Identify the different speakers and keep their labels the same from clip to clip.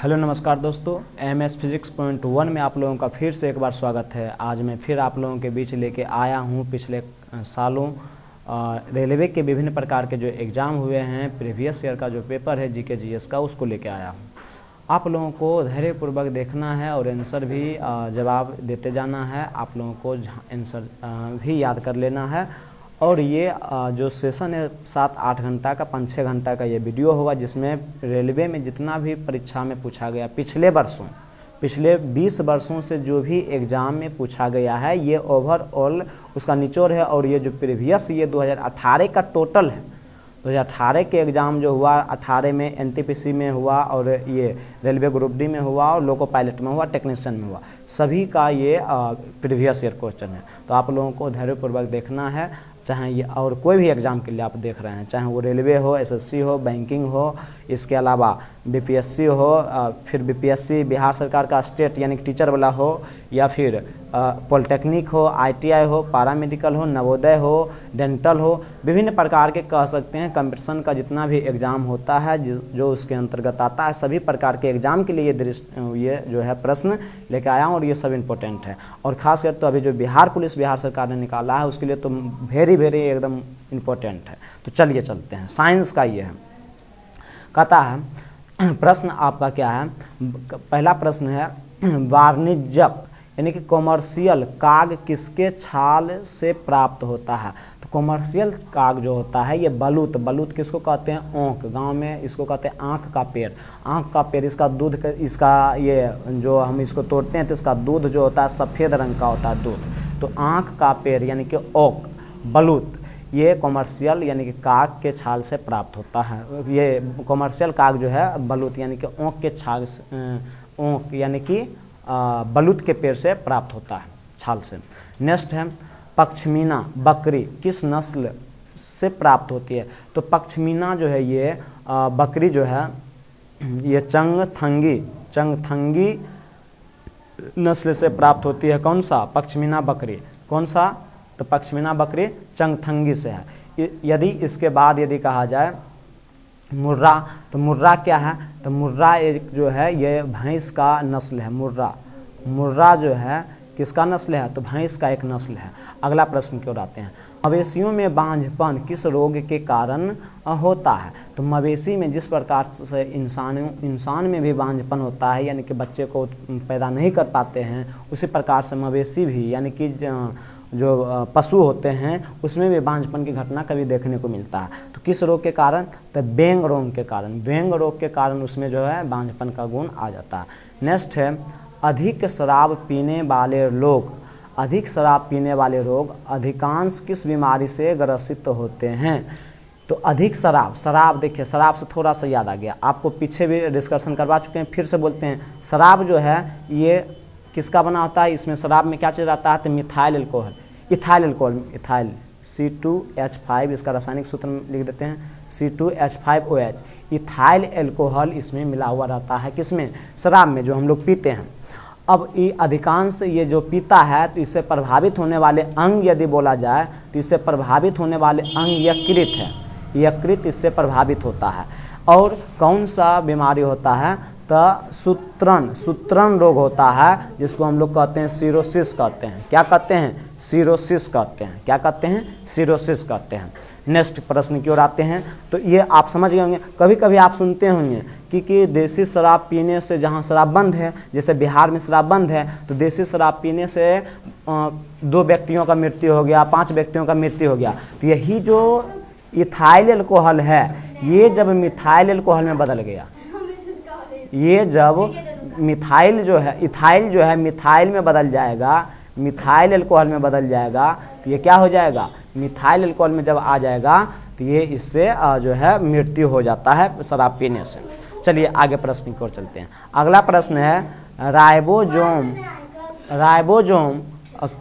Speaker 1: Hello नमस्कार दोस्तों, MS physics point 1 में आप लोगों का फिर से एक बार स्वागत है। आज मैं फिर आप लोगों के बीच लेके आया हूँ पिछले सालों रेलवे के विभिन्न प्रकार के जो एग्ज़ाम हुए हैं, प्रीवियस ईयर का जो पेपर है जीके जीएस का, उसको लेके आया हूँ। आप लोगों को धैर्यपूर्वक देखना है और आंसर भी जवाब देते जाना है। आप लोगों को आंसर भी याद कर लेना है। और ये जो सेशन है 7-8 घंटा का, 5-6 घंटा का ये वीडियो होगा, जिसमें रेलवे में जितना भी परीक्षा में पूछा गया पिछले 20 वर्षों से जो भी एग्ज़ाम में पूछा गया है, ये ओवरऑल उसका निचोड़ है। और ये जो प्रीवियस ये 2018 का टोटल है, 2018 के एग्ज़ाम जो हुआ, 18 में एनटीपीसी में हुआ और ये रेलवे ग्रुप डी में हुआ और लोको पायलट में हुआ, टेक्नीशियन में हुआ, सभी का ये प्रीवियस ईयर क्वेश्चन है। तो आप लोगों को धैर्यपूर्वक देखना है, चाहे ये और कोई भी एग्ज़ाम के लिए आप देख रहे हैं, चाहे वो रेलवे हो, एसएससी हो, बैंकिंग हो, इसके अलावा बीपीएससी हो, फिर बीपीएससी बिहार सरकार का स्टेट यानी कि टीचर वाला हो, या फिर पॉलिटेक्निक हो, आईटीआई हो, पैरामेडिकल हो, नवोदय हो, डेंटल हो, विभिन्न प्रकार के कह सकते हैं कंपटीशन का जितना भी एग्ज़ाम होता है जो उसके अंतर्गत आता है, सभी प्रकार के एग्ज़ाम के लिए ये जो है प्रश्न लेके आया हूँ और ये सब इम्पोर्टेंट है। और ख़ासकर तो अभी जो बिहार पुलिस बिहार सरकार ने निकाला है, उसके लिए तो वेरी एकदम इम्पोर्टेंट है। तो चलिए चलते हैं। साइंस का ये है, कहता है प्रश्न आपका क्या है। पहला प्रश्न है, वाणिज्यिक यानी कि कॉमर्शियल काग किसके छाल से प्राप्त होता है। तो कॉमर्शियल काग जो होता है, ये बलूत किसको कहते हैं, ओंक, गांव में इसको कहते हैं आँख का पेड़। इसका दूध, इसका ये जो हम इसको तोड़ते हैं तो इसका दूध जो होता है सफ़ेद रंग का होता है दूध। तो आँख का पेड़ यानी कि ओक, बलूत, ये कॉमर्शियल यानी कि काग के छाल से प्राप्त होता है। ये कॉमर्शियल काग जो है बलूत यानी कि ओंक के छाल, ओंक यानी कि बलूत के पेड़ से प्राप्त होता है, छाल से। नेक्स्ट है, पश्मीना बकरी किस नस्ल से प्राप्त होती है। तो पश्मीना जो है ये बकरी जो है ये चंगथंगी नस्ल से प्राप्त होती है। कौन सा पश्मीना बकरी, कौन सा, तो पश्मीना बकरी चंगथंगी से है। यदि इसके बाद यदि कहा जाए मुर्रा, तो मुर्रा क्या है, तो मुर्रा एक जो है ये भैंस का नस्ल है। मुर्रा जो है किसका नस्ल है, तो भैंस का एक नस्ल है। अगला प्रश्न की ओर आते हैं, मवेशियों में बांझपन किस रोग के कारण होता है। तो मवेशी में जिस प्रकार से इंसान में भी बांझपन होता है, यानी कि बच्चे को पैदा नहीं कर पाते हैं, उसी प्रकार से मवेशी भी यानी कि जो पशु होते हैं उसमें भी बांझपन की घटना कभी देखने को मिलता है। तो किस रोग के कारण, तो बेंग रोग के कारण उसमें जो है बांझपन का गुण आ जाता है। नेक्स्ट है, अधिक शराब पीने लोग अधिकांश किस बीमारी से ग्रसित होते हैं। तो अधिक शराब देखिए, शराब से थोड़ा सा याद आ गया, आपको पीछे भी डिस्कशन करवा चुके हैं, फिर से बोलते हैं। शराब जो है ये किसका बना होता है, इसमें शराब में क्या चीज़ रहता है, तो मिथाइल अल्कोहल, इथाइल C2H5, इसका रासायनिक सूत्र लिख देते हैं C2H5OH। इथाइल अल्कोहल इसमें मिला हुआ रहता है, किसमें, शराब में जो हम लोग पीते हैं। अब ये अधिकांश ये जो पीता है, तो इससे प्रभावित होने वाले अंग यदि बोला जाए, तो इससे प्रभावित होने वाले अंग यकृत है, यकृत इससे प्रभावित होता है। और कौन सा बीमारी होता है, तो सूत्रण रोग होता है, जिसको हम लोग कहते हैं सिरोसिस कहते हैं। क्या कहते हैं, सिरोसिस कहते हैं। क्या कहते हैं, सिरोसिस कहते हैं। नेक्स्ट प्रश्न की ओर आते हैं। तो ये आप समझ गए होंगे, कभी कभी आप सुनते होंगे कि देसी शराब पीने से, जहाँ शराब बंद है, जैसे बिहार में शराब बंद है, तो देसी शराब पीने से 2 व्यक्तियों का मृत्यु हो गया, 5 व्यक्तियों का मृत्यु हो गया। तो यही जो इथाइल अल्कोहल है, ये जब मिथाइल अल्कोहल में बदल गया, ये जब मिथाइल जो है, इथाइल जो है मिथाइल में बदल जाएगा, मिथाइल अल्कोहल में बदल जाएगा, तो ये क्या हो जाएगा, मिथाइल अल्कोहल में जब आ जाएगा, तो ये इससे जो है मृत्यु हो जाता है शराब पीने से। चलिए आगे प्रश्न की ओर चलते हैं। अगला प्रश्न है, राइबोसोम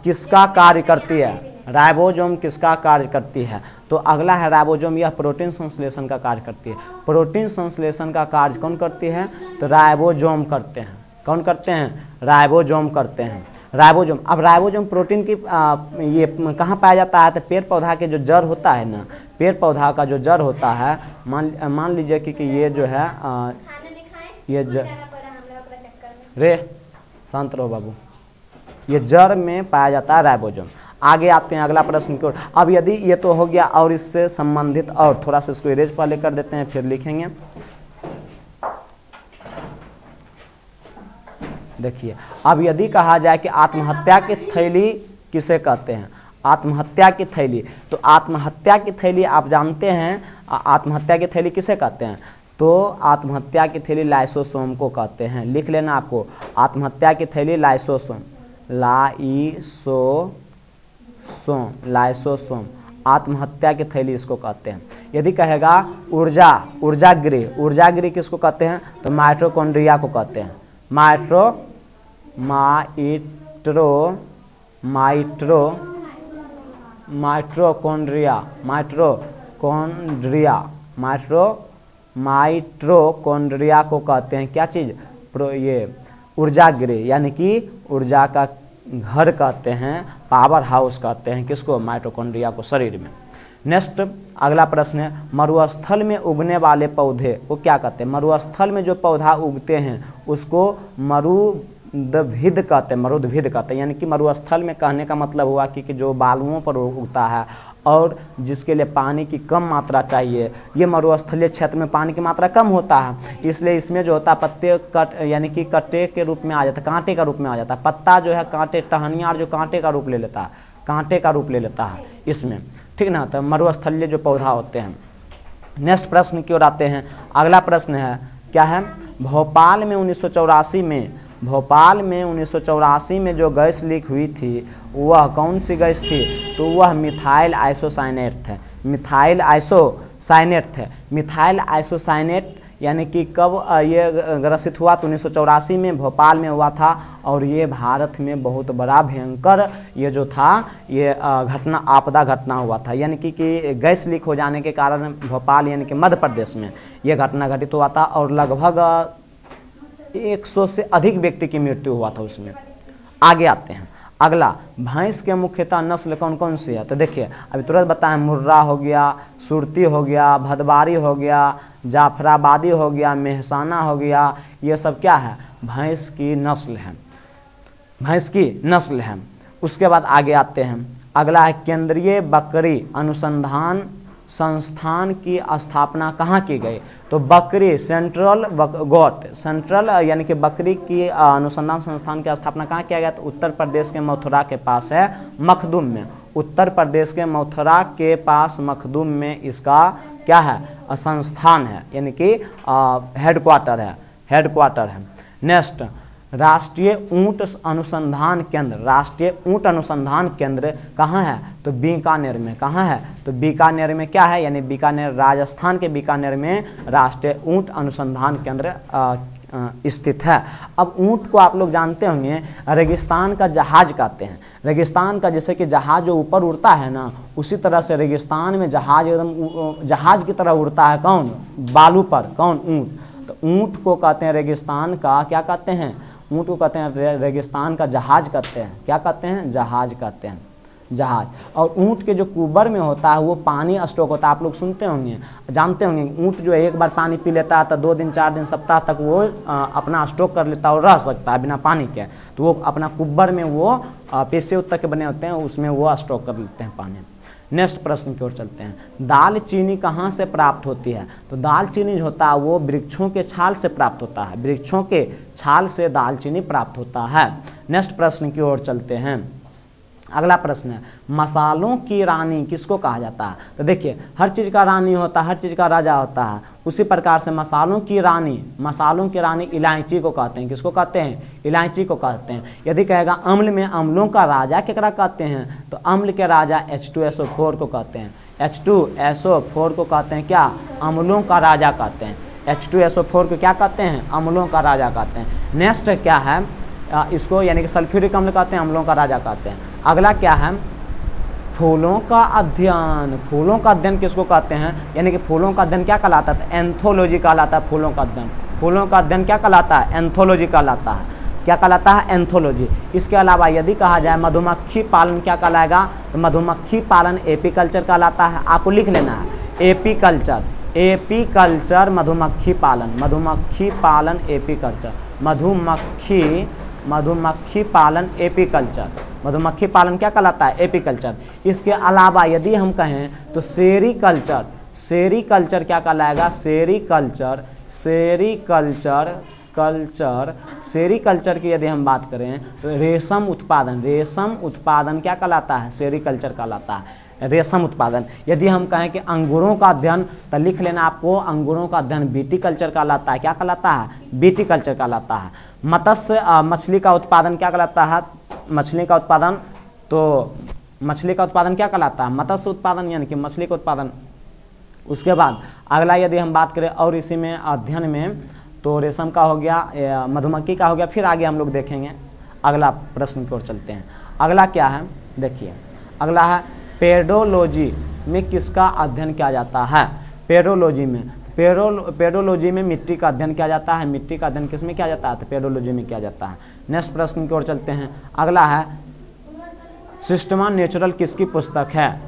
Speaker 1: किसका कार्य करती है। राइबोसोम किसका कार्य करती है। तो अगला है राइबोसोम, यह प्रोटीन संश्लेषण का कार्य करती है। प्रोटीन संश्लेषण का कार्य कौन करती है, तो राइबोसोम करते हैं। कौन करते हैं, राइबोसोम करते हैं। राइबोसोम, अब राइबोसोम प्रोटीन की ये कहाँ पाया जाता है, तो पेड़ पौधा के जो जड़ होता है ना, पेड़ पौधा का जो जड़ होता है, मान लीजिए कि ये जो है रे शांत रहो बाबू, ये जड़ में पाया जाता है राइबोसोम। आगे आते हैं अगला प्रश्न की ओर। अब यदि ये तो हो गया और इससे संबंधित, और थोड़ा सा इसको इरेज पहले कर देते हैं फिर लिखेंगे। देखिए, अब यदि कहा जाए कि आत्महत्या की थैली किसे कहते हैं, आत्महत्या की थैली, तो आत्महत्या की थैली आप जानते हैं, आत्महत्या की थैली किसे कहते हैं, तो आत्महत्या की थैली लाइसोसोम को कहते हैं। लिख लेना आपको, आत्महत्या की थैली लाइसोसोम, लाइसोसोम आत्महत्या की थैली इसको कहते हैं। यदि कहेगा ऊर्जागृह किसको कहते हैं, तो माइटोकॉन्ड्रिया को कहते हैं। माइटोकॉन्ड्रिया को कहते हैं क्या चीज़, ये ऊर्जागृह, यानी कि ऊर्जा का घर कहते हैं, पावर हाउस कहते हैं किसको, माइटोकॉन्ड्रिया को शरीर में। नेक्स्ट अगला प्रश्न है, मरुस्थल में उगने वाले पौधे को क्या कहते हैं। मरुस्थल में जो पौधा उगते हैं उसको मरुद्भिद कहते हैं, यानी कि मरुस्थल में कहने का मतलब हुआ कि जो बालुओं पर उगता है और जिसके लिए पानी की कम मात्रा चाहिए, ये मरुस्थलीय क्षेत्र में पानी की मात्रा कम होता है, इसलिए इसमें जो होता है पत्ते यानी कि कट्टे के रूप में आ जाता है, कांटे का रूप में आ जाता है। पत्ता जो है कांटे, टहनियाँ जो कांटे का रूप ले लेता है इसमें, ठीक ना। तो मरुस्थलीय जो पौधा होते हैं। नेक्स्ट प्रश्न की ओर आते हैं। अगला प्रश्न है क्या है, भोपाल में 1984 में जो गैस लीक हुई थी वह कौन सी गैस थी, तो वह मिथाइल आइसोसाइनेट थे। मिथाइल आइसोसाइनेट यानी कि कब ये ग्रसित हुआ, तो 1984 में भोपाल में हुआ था, और ये भारत में बहुत बड़ा भयंकर ये जो था ये आपदा घटना हुआ था, यानी कि गैस लीक हो जाने के कारण भोपाल यानी कि मध्य प्रदेश में ये घटना घटित हुआ था, और लगभग 100 से अधिक व्यक्ति की मृत्यु हुआ था उसमें। आगे आते हैं। अगला, भैंस के मुख्यतः नस्ल कौन कौन सी है, तो देखिए अभी तुरंत बताएं, मुर्रा हो गया, सुरती हो गया, भदवारी हो गया, जाफराबादी हो गया, मेहसाना हो गया, ये सब क्या है, भैंस की नस्ल है। उसके बाद आगे आते हैं। अगला है, केंद्रीय बकरी अनुसंधान संस्थान की स्थापना कहाँ की गई, तो बकरी सेंट्रल यानी कि बकरी की अनुसंधान संस्थान की स्थापना कहाँ किया गया, तो उत्तर प्रदेश के मथुरा के पास है, मखदूम में। उत्तर प्रदेश के मथुरा के पास मखदूम में इसका क्या है, संस्थान है, यानी कि हेडक्वार्टर है। नेक्स्ट, राष्ट्रीय ऊंट अनुसंधान केंद्र कहाँ है, तो बीकानेर में। कहाँ है, तो बीकानेर में क्या है, यानी बीकानेर, राजस्थान के बीकानेर में राष्ट्रीय ऊंट अनुसंधान केंद्र स्थित है। अब ऊंट को आप लोग जानते होंगे रेगिस्तान का जहाज कहते हैं। रेगिस्तान का, जैसे कि जहाज जो ऊपर उड़ता है ना, उसी तरह से रेगिस्तान में जहाज एकदम जहाज की तरह उड़ता है। कौन, बालू पर, कौन, ऊंट। तो ऊंट को कहते हैं रेगिस्तान का, क्या कहते हैं, ऊंट को कहते हैं रेगिस्तान का जहाज कहते हैं। क्या कहते हैं, जहाज कहते हैं, जहाज। और ऊंट के जो कुबर में होता है वो पानी स्टॉक होता है, आप लोग सुनते होंगे, जानते होंगे। ऊंट जो एक बार पानी पी लेता है तो 2 दिन 4 दिन सप्ताह तक वो अपना स्टॉक कर लेता है और रह सकता है बिना पानी के। तो वो अपना कुबर में वो पैसे उत्तर के बने होते हैं, उसमें वो स्टॉक कर लेते हैं पानी। नेक्स्ट प्रश्न की ओर चलते हैं। दालचीनी कहाँ से प्राप्त होती है, तो दालचीनी जो होता है वो वृक्षों के छाल से प्राप्त होता है, वृक्षों के छाल से दालचीनी प्राप्त होता है। नेक्स्ट प्रश्न की ओर चलते हैं। अगला प्रश्न है, मसालों की रानी किसको कहा जाता है, तो देखिए हर चीज़ का रानी होता है, हर चीज़ का राजा होता है, उसी प्रकार से मसालों की रानी इलायची को कहते हैं। किसको कहते हैं, इलायची को कहते हैं। यदि कहेगा अम्ल में अम्लों का राजा केकरा कहते हैं, तो अम्ल के राजा H2SO4 को कहते हैं। H2SO4 को कहते हैं क्या, अम्लों का राजा कहते हैं। H2SO4 को क्या कहते हैं, अम्लों का राजा कहते हैं। नेक्स्ट क्या है, इसको यानी कि सल्फ्यूरिक अम्ल कहते हैं, अम्लों का राजा कहते हैं। अगला क्या है, फूलों का अध्ययन किसको कहते हैं, यानी कि फूलों का अध्ययन क्या कहलाता है, एंथोलॉजी कहलाता है। फूलों का अध्ययन क्या कहलाता है, एंथोलॉजी कहलाता है। क्या कहलाता है, एंथोलॉजी। इसके अलावा यदि कहा जाए मधुमक्खी पालन क्या कहलाएगा, तो मधुमक्खी पालन एपीकल्चर कहलाता है। आपको लिख लेना है, एपीकल्चर मधुमक्खी पालन एपीकल्चर। मधुमक्खी मधुमक्खी पालन एपीकल्चर। मधुमक्खी पालन क्या कहलाता है? एपीकल्चर। इसके अलावा यदि हम कहें तो सेरीकल्चर। सेरीकल्चर क्या कहलाएगा? सेरीकल्चर। सेरीकल्चर की यदि हम बात करें तो रेशम उत्पादन। रेशम उत्पादन क्या कहलाता है? सेरीकल्चर कहलाता है, रेशम उत्पादन। यदि हम कहें कि अंगूरों का अध्ययन, तो लिख लेना आपको, अंगूरों का अध्ययन बीटीकल्चर कहलाता है। क्या कहलाता है? बीटीकल्चर कहलाता है। मत्स्य मछली का उत्पादन क्या कहलाता है? मछली का उत्पादन, तो मछली का उत्पादन क्या कहलाता है? मत्स्य उत्पादन, यानी कि मछली का उत्पादन। उसके बाद अगला यदि हम बात करें और इसी में अध्ययन में, तो रेशम का हो गया, मधुमक्खी का हो गया। फिर आगे हम लोग देखेंगे, अगला प्रश्न की ओर चलते हैं। अगला क्या है? देखिए, अगला है पेडोलॉजी में किसका अध्ययन किया जाता है? पेडोलॉजी में, पेडोलॉजी में मिट्टी का अध्ययन किया जाता है। मिट्टी का अध्ययन किस में किया जाता है? तो पेडोलॉजी में किया जाता है। नेक्स्ट प्रश्न की ओर चलते हैं। अगला है सिस्टमा नेचुरल किसकी पुस्तक है?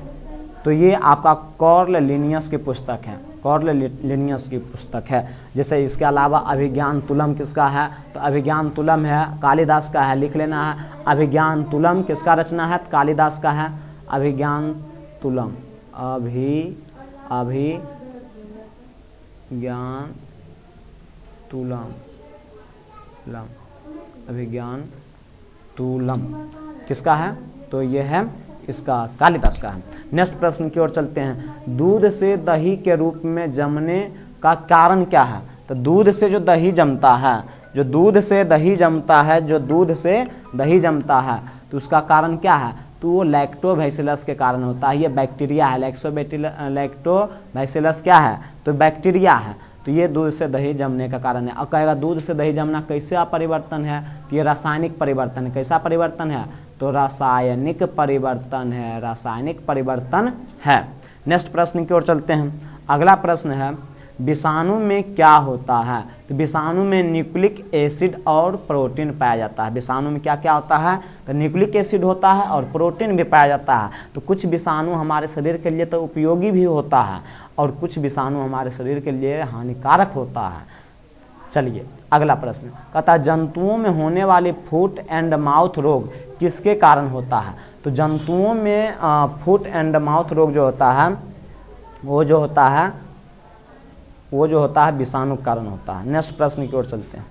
Speaker 1: तो ये आपका कार्ल लिनियस की पुस्तक है। कार्ल लिनियस की पुस्तक है। जैसे इसके अलावा अभिज्ञान तुलम किसका है? तो अभिज्ञान तुलम है कालिदास का है। लिख लेना है, अभिज्ञान तुलम किसका रचना है? कालिदास का है। अभिज्ञान तुलम, अभिज्ञान तुलम, अभिज्ञान तुलम किसका है? तो ये है इसका कालिदास का है। नेक्स्ट प्रश्न की ओर चलते हैं। दूध से दही के रूप में जमने का कारण क्या है? तो दूध से जो दही जमता है, जो दूध से दही जमता है, जो दूध से दही जमता है, तो उसका कारण क्या है? तो वो लैक्टोबैसिलस के कारण होता है। ये बैक्टीरिया है। लैक्टोबैसिलस क्या है? तो बैक्टीरिया है। तो ये दूध से दही जमने का कारण है। अब कहेगा दूध से दही जमना कैसे परिवर्तन है? तो ये रासायनिक परिवर्तन है। कैसा परिवर्तन है? तो रासायनिक परिवर्तन है, रासायनिक परिवर्तन है। नेक्स्ट प्रश्न की ओर चलते हैं। अगला प्रश्न है विषाणु में क्या होता है? तो विषाणु में न्यूक्लिक एसिड और प्रोटीन पाया जाता है। विषाणु में क्या क्या होता है? तो न्यूक्लिक एसिड होता है और प्रोटीन भी पाया जाता है। तो कुछ विषाणु हमारे शरीर के लिए तो उपयोगी भी होता है और कुछ विषाणु हमारे शरीर के लिए हानिकारक होता है। चलिए अगला प्रश्न कहता है जंतुओं में होने वाले फुट एंड माउथ रोग किसके कारण होता है? तो जंतुओं में फुट एंड माउथ रोग जो होता है वो जो होता है विषाणु के कारण होता है। नेक्स्ट प्रश्न की ओर चलते हैं।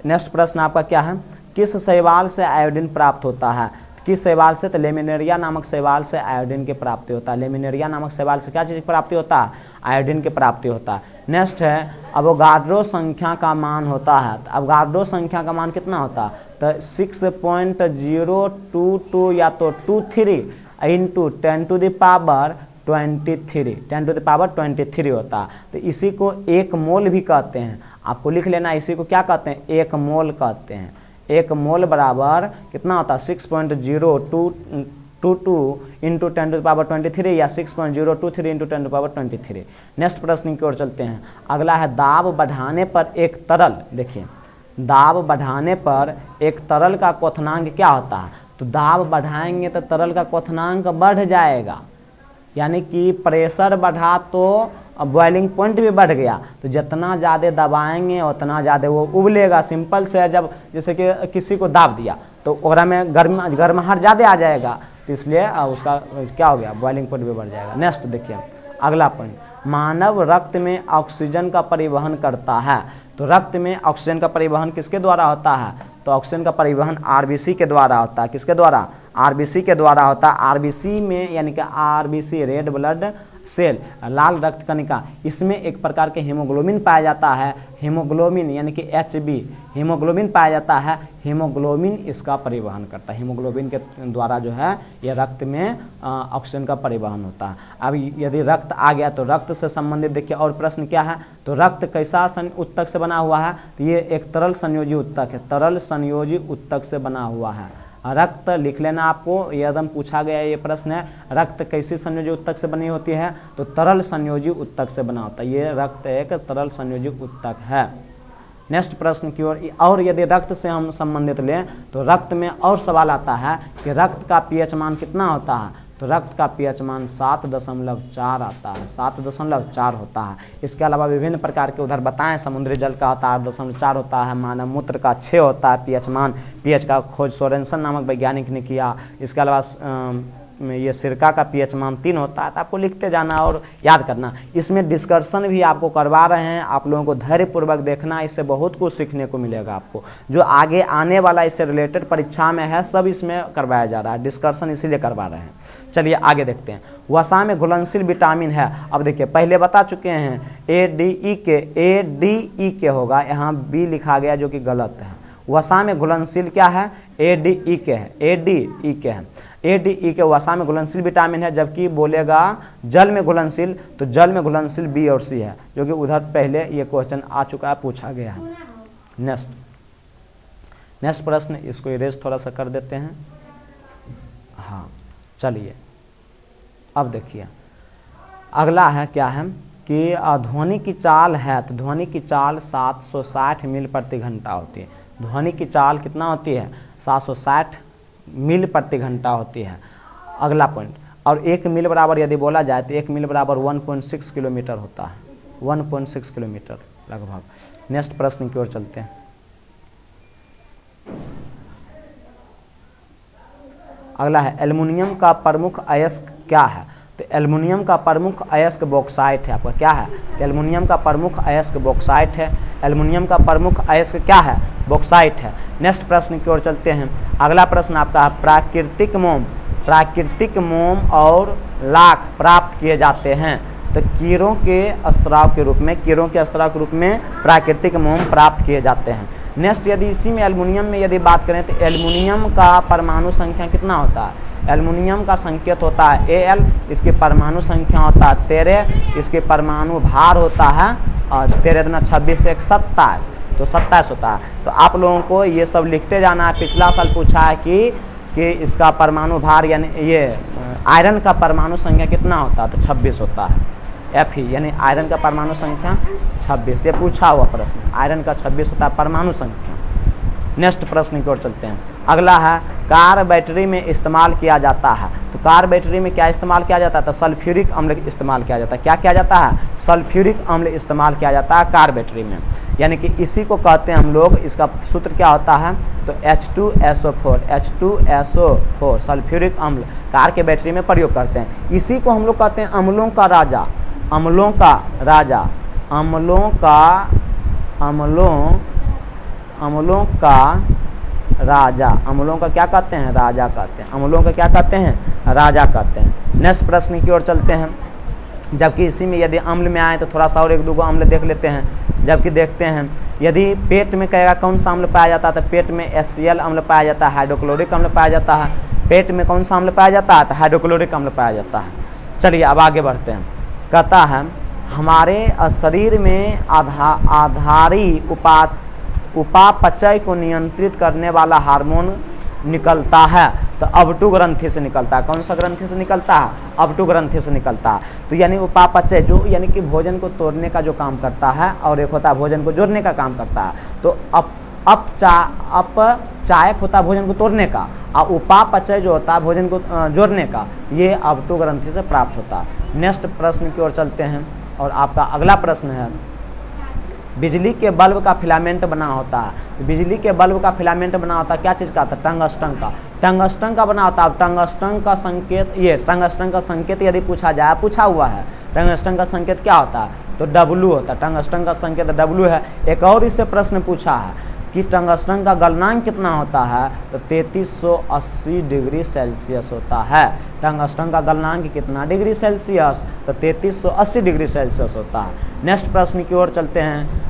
Speaker 1: नेक्स्ट प्रश्न आपका क्या है? किस शैवाल से आयोडीन प्राप्त होता है? किस शैवाल से? तो लेमिनेरिया नामक शैवाल से आयोडीन की प्राप्ति होता है। लेमिनेरिया नामक शैवाल से क्या चीज़ की प्राप्ति होता है? आयोडीन की प्राप्ति होता है। नेक्स्ट है अवोगाड्रो संख्या का मान होता है। तो अवोगाड्रो संख्या का मान कितना होता है? तो 6.022 या तो 23 इंटू 10 टू द पावर 23 होता है। तो इसी को एक मोल भी कहते हैं। आपको लिख लेना, इसी को क्या कहते हैं? एक मोल कहते हैं। एक मोल बराबर कितना होता है? 6.022 इंटू 10 टू द पावर 23 या 6.023 into 10 to the power 23। Next प्रश्न की ओर चलते हैं। अगला है दाब बढ़ाने पर एक तरल, देखिए दाब बढ़ाने पर एक तरल का क्वथनांक क्या होता है? तो दाब बढ़ाएंगे तो तरल का क्वथनांक बढ़ जाएगा, यानी कि प्रेशर बढ़ा तो बॉइलिंग पॉइंट भी बढ़ गया। तो जितना ज़्यादा दबाएंगे उतना ज़्यादा वो उबलेगा। सिंपल से जब जैसे कि किसी को दाब दिया तो ओकरा में गर्माहट ज़्यादा आ जाएगा, तो इसलिए उसका क्या हो गया? बॉइलिंग पॉइंट भी बढ़ जाएगा। नेक्स्ट देखिए अगला पॉइंट, मानव रक्त में ऑक्सीजन का परिवहन करता है। तो रक्त में ऑक्सीजन का परिवहन किसके द्वारा होता है? तो ऑक्सीजन का परिवहन आरबीसी के द्वारा होता है। किसके द्वारा? आरबीसी के द्वारा होता है। आरबीसी में यानी कि आरबीसी रेड ब्लड सेल, लाल रक्त कणिका, इसमें एक प्रकार के हीमोग्लोबिन पाया जाता है। हीमोग्लोबिन यानी कि HB हीमोग्लोबिन पाया जाता है। हीमोग्लोबिन इसका परिवहन करता है। हीमोग्लोबिन के द्वारा जो है ये रक्त में ऑक्सीजन का परिवहन होता है। अब यदि रक्त आ गया तो रक्त से संबंधित देखिए और प्रश्न क्या है? तो रक्त कैसा उत्तक से बना हुआ है? तो ये एक तरल संयोजी उत्तक है। तरल संयोजी उत्तक से बना हुआ है। रक्त लिख लेना, आपको ये एकदम पूछा गया ये प्रश्न है। रक्त कैसी संयोजी उत्तक से बनी होती है? तो तरल संयोजी उत्तक से बना होता है। ये रक्त एक तरल संयोजी उत्तक है। नेक्स्ट प्रश्न की ओर, और यदि रक्त से हम संबंधित लें तो रक्त में और सवाल आता है कि रक्त का पीएच मान कितना होता है? तो रक्त का पीएच मान 7.4 आता है, 7.4 होता है। इसके अलावा विभिन्न प्रकार के उधर बताएं, समुद्री जल का होता है 8.4 होता है, मानव मूत्र का 6 होता है पीएच मान। पीएच का खोज सोरेनसन नामक वैज्ञानिक ने किया। इसके अलावा ये सिरका का पीएच मान 3 होता है। तो आपको लिखते जाना और याद करना। इसमें डिस्कशन भी आपको करवा रहे हैं, आप लोगों को धैर्यपूर्वक देखना, इससे बहुत कुछ सीखने को मिलेगा आपको। जो आगे आने वाला इससे रिलेटेड परीक्षा में है सब इसमें करवाया जा रहा है, डिस्कशन इसीलिए करवा रहे हैं। चलिए आगे देखते हैं। वसा में घुलनशील विटामिन है। अब देखिए पहले बता चुके हैं ADE के होगा, यहाँ B लिखा गया जो कि गलत है। वसा में घुलनशील क्या है? ADE के है, ADE के है। ADE के वसा में घुलनशील विटामिन है, जबकि बोलेगा जल में घुलनशील, तो जल में घुलनशील B और C है, जो कि उधर पहले ये क्वेश्चन आ चुका है, पूछा गया है। नेक्स्ट प्रश्न, इसको इरेज थोड़ा सा कर देते हैं। हाँ चलिए अब देखिए अगला है क्या है कि ध्वनि की चाल है, तो ध्वनि की चाल 760 मील प्रति घंटा होती है। ध्वनि की चाल कितना होती है? 760 मील प्रति घंटा होती है। अगला पॉइंट, और 1 मील बराबर यदि बोला जाए तो 1 मील बराबर 1.6 किलोमीटर होता है, 1.6 किलोमीटर लगभग। नेक्स्ट प्रश्न की ओर चलते हैं। अगला है एल्युमिनियम का प्रमुख अयस्क क्या है? तो एल्युमिनियम का प्रमुख अयस्क बॉक्साइट है। आपका क्या है? तो एल्युमिनियम का प्रमुख अयस्क बॉक्साइट है। एल्युमिनियम का प्रमुख अयस्क क्या है? बॉक्साइट है। नेक्स्ट प्रश्न की ओर चलते हैं। अगला प्रश्न आपका है प्राकृतिक मोम और लाख प्राप्त किए जाते हैं। तो कीड़ों के स्त्राव के रूप में प्राकृतिक मोम प्राप्त किए जाते हैं। नेक्स्ट, यदि इसी में एल्युमिनियम में यदि बात करें तो एल्युमिनियम का परमाणु संख्या कितना होता है? एल्युमिनियम का संकेत होता है Al, इसकी परमाणु संख्या होता है 13, इसके परमाणु भार होता है 13 दूना 26 1 27, तो 27 होता है। तो आप लोगों को ये सब लिखते जाना है। पिछला साल पूछा है कि इसका परमाणु भार यानी ये आयरन का परमाणु संख्या कितना होता है? तो 26 होता है। Fe यानी आयरन का परमाणु संख्या 26, ये पूछा हुआ प्रश्न। आयरन का 26 होता है परमाणु संख्या। नेक्स्ट प्रश्न की ओर चलते हैं। अगला है कार बैटरी में इस्तेमाल किया जाता है। तो कार बैटरी में क्या इस्तेमाल किया जाता है? तो सल्फ्यूरिक अम्ल इस्तेमाल किया जाता है। क्या किया जाता है? सल्फ्यूरिक अम्ल इस्तेमाल किया जाता है कार बैटरी में, यानी कि इसी को कहते हैं हम लोग। इसका सूत्र क्या होता है? तो H2SO4 सल्फ्यूरिक अम्ल कार के बैटरी में प्रयोग करते हैं। इसी को हम लोग कहते हैं अम्लों का राजा। अम्लों का क्या कहते हैं? राजा कहते हैं। अम्लों का क्या कहते हैं? राजा कहते हैं। नेक्स्ट प्रश्न की ओर चलते हैं। जबकि इसी में यदि अम्ल में आए तो थोड़ा सा और 1-2 अम्ल देख लेते हैं। जबकि देखते हैं यदि पेट में कहेगा कौन सा अम्ल पाया जाता है? तो पेट में HCl अम्ल पाया जाता है, हाइड्रोक्लोरिक अम्ल पाया जाता है। पेट में कौन सा अम्ल पाया जाता है? तो हाइड्रोक्लोरिक अम्ल पाया जाता है। चलिए अब आगे बढ़ते हैं। कहता है हमारे शरीर में आधारी उपापचय को नियंत्रित करने वाला हार्मोन निकलता है। तो अवटु ग्रंथि से निकलता है। कौन सा ग्रंथि से निकलता है? अवटु ग्रंथि से निकलता है। तो यानी उपापचय जो यानी कि भोजन को तोड़ने का जो काम करता है, और एक होता है भोजन को जोड़ने का काम करता है। तो अपचायक होता है भोजन को तोड़ने का, और उपापचय जो होता है भोजन को जोड़ने का, ये अवटु ग्रंथि से प्राप्त होता है। नेक्स्ट प्रश्न की ओर चलते हैं। और आपका अगला प्रश्न है बिजली के बल्ब का फिलामेंट बना होता है। तो बिजली के बल्ब का फिलामेंट बना होता है क्या चीज़ का? टंगस्टन का। टंगस्टन का बना होता है। टंगस्टन का संकेत, ये टंगस्टन का संकेत यदि पूछा जाए, पूछा हुआ है टंगस्टन का संकेत क्या होता है? तो W होता है। टंगस्टन का संकेत W है। एक और इससे प्रश्न पूछा है कि टंगस्टन का गलनांक कितना होता है? तो 3380 डिग्री सेल्सियस होता है। टंगस्टन का गलनांक कितना डिग्री सेल्सियस? तो 3380 डिग्री सेल्सियस होता है। नेक्स्ट प्रश्न की ओर चलते हैं।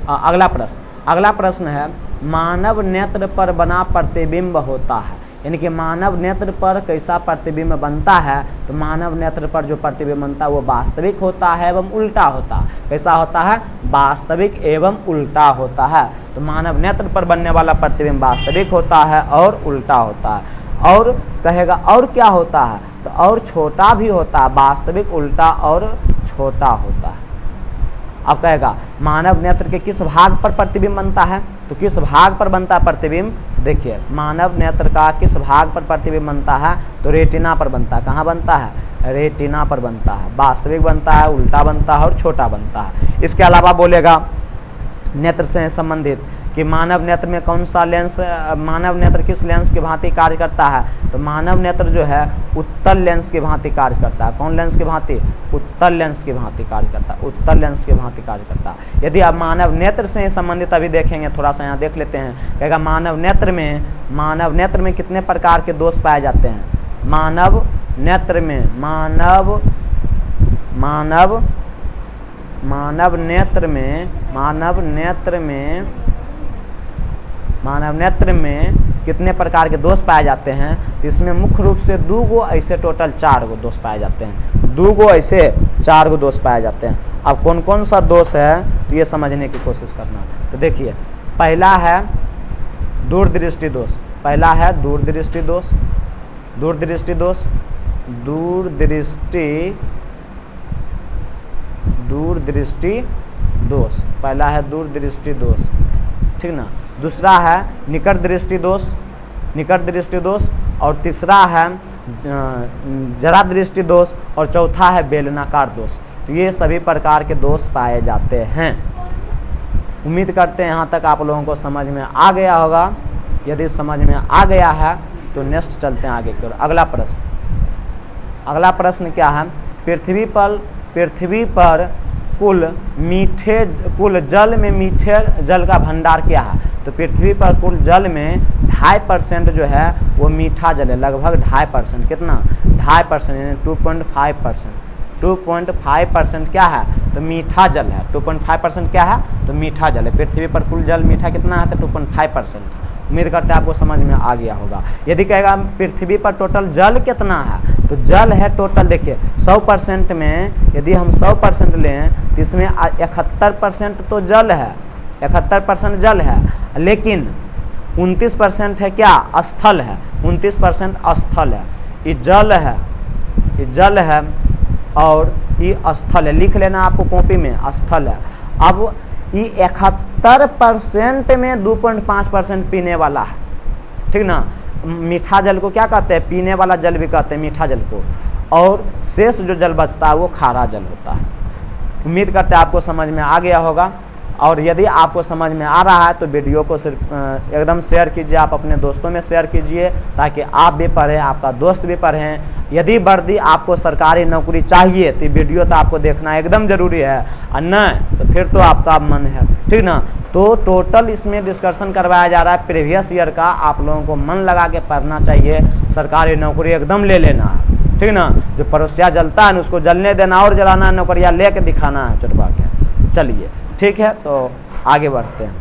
Speaker 1: अगला प्रश्न है मानव नेत्र पर बना प्रतिबिंब होता है, यानी कि मानव नेत्र पर कैसा प्रतिबिंब बनता है? तो मानव नेत्र पर जो प्रतिबिंब बनता है वो वास्तविक होता है एवं उल्टा होता है। कैसा होता है? वास्तविक एवं उल्टा होता है। तो मानव नेत्र पर बनने वाला प्रतिबिंब वास्तविक होता है और उल्टा होता है। और कहेगा और क्या होता है? तो और छोटा भी होता है। वास्तविक, उल्टा और छोटा होता है। अब कहेगा मानव नेत्र के किस भाग पर प्रतिबिंब बनता है? तो किस भाग पर बनता है प्रतिबिंब? देखिए मानव नेत्र का किस भाग पर प्रतिबिंब बनता है, तो रेटिना पर बनता है। कहाँ बनता है, रेटिना पर बनता है। वास्तविक बनता है, उल्टा बनता है और छोटा बनता है। इसके अलावा बोलेगा नेत्र से संबंधित कि मानव नेत्र में कौन सा लेंस, मानव नेत्र किस लेंस की भांति कार्य करता है, तो मानव नेत्र जो है उत्तल लेंस की भांति कार्य करता है। कौन लेंस की भांति, उत्तल लेंस की भांति कार्य करता है, उत्तल लेंस की भांति कार्य करता है। यदि आप मानव नेत्र से संबंधित अभी देखेंगे, थोड़ा सा यहाँ देख लेते हैं, कहेगा मानव नेत्र में कितने प्रकार के दोष पाए जाते हैं। मानव नेत्र में मानव नेत्र में कितने प्रकार के दोष पाए जाते हैं, तो इसमें मुख्य रूप से 2 गो, ऐसे टोटल 4 गो दोष पाए जाते हैं। 2 गो ऐसे 4 गो दोष पाए जाते हैं। अब कौन कौन सा दोष है तो ये समझने की कोशिश करना। तो देखिए पहला है दूरदृष्टि दोष, पहला है दूरदृष्टि दोष, ठीक ना। दूसरा है निकट दृष्टि दोष, और तीसरा है जरा दृष्टि दोष, और चौथा है बेलनाकार दोष। तो ये सभी प्रकार के दोष पाए जाते हैं। उम्मीद करते हैं यहाँ तक आप लोगों को समझ में आ गया होगा। यदि समझ में आ गया है तो नेक्स्ट चलते हैं आगे की ओर। अगला प्रश्न क्या है, पृथ्वी पर कुल जल में मीठे जल का भंडार क्या है, तो पृथ्वी पर कुल जल में 2.5% जो है वो मीठा जल है, लगभग 2.5%। कितना, 2.5% यानी 2.5% क्या है, तो मीठा जल है। 2.5% क्या है, तो मीठा जल है। पृथ्वी पर कुल जल मीठा कितना है, तो 2.5%। उम्मीद करते हैं आपको समझ में आ गया होगा। यदि कहेगा पृथ्वी पर टोटल जल कितना है, तो जल है टोटल, देखिए 100% में यदि हम 100% लें तो इसमें 71% तो जल है, 71% जल है, लेकिन 29% है क्या, स्थल है। 29% स्थल है, ये जल है और ये स्थल है। लिख लेना आपको कॉपी में, स्थल है। अब ये 71% में 2.5% पीने वाला है, ठीक ना। मीठा जल को क्या कहते हैं, पीने वाला जल भी कहते हैं मीठा जल को, और शेष जो जल बचता है वो खारा जल होता है। उम्मीद करते हैं आपको समझ में आ गया होगा। और यदि आपको समझ में आ रहा है तो वीडियो को सिर्फ एकदम शेयर कीजिए, आप अपने दोस्तों में शेयर कीजिए, ताकि आप भी पढ़ें, आपका दोस्त भी पढ़ें। यदि वर्दी आपको सरकारी नौकरी चाहिए तो वीडियो तो आपको देखना एकदम ज़रूरी है, और नहीं तो फिर तो आपका मन है, ठीक ना। तो टोटल इसमें डिस्कशन करवाया जा रहा है प्रीवियस ईयर का। आप लोगों को मन लगा के पढ़ना चाहिए, सरकारी नौकरी एकदम ले लेना है, ठीक ना। जो पड़ोसिया जलता है उसको जलने देना और जलाना है, नौकरियाँ ले कर दिखाना है चुटवा के। चलिए ठीक है, तो आगे बढ़ते हैं।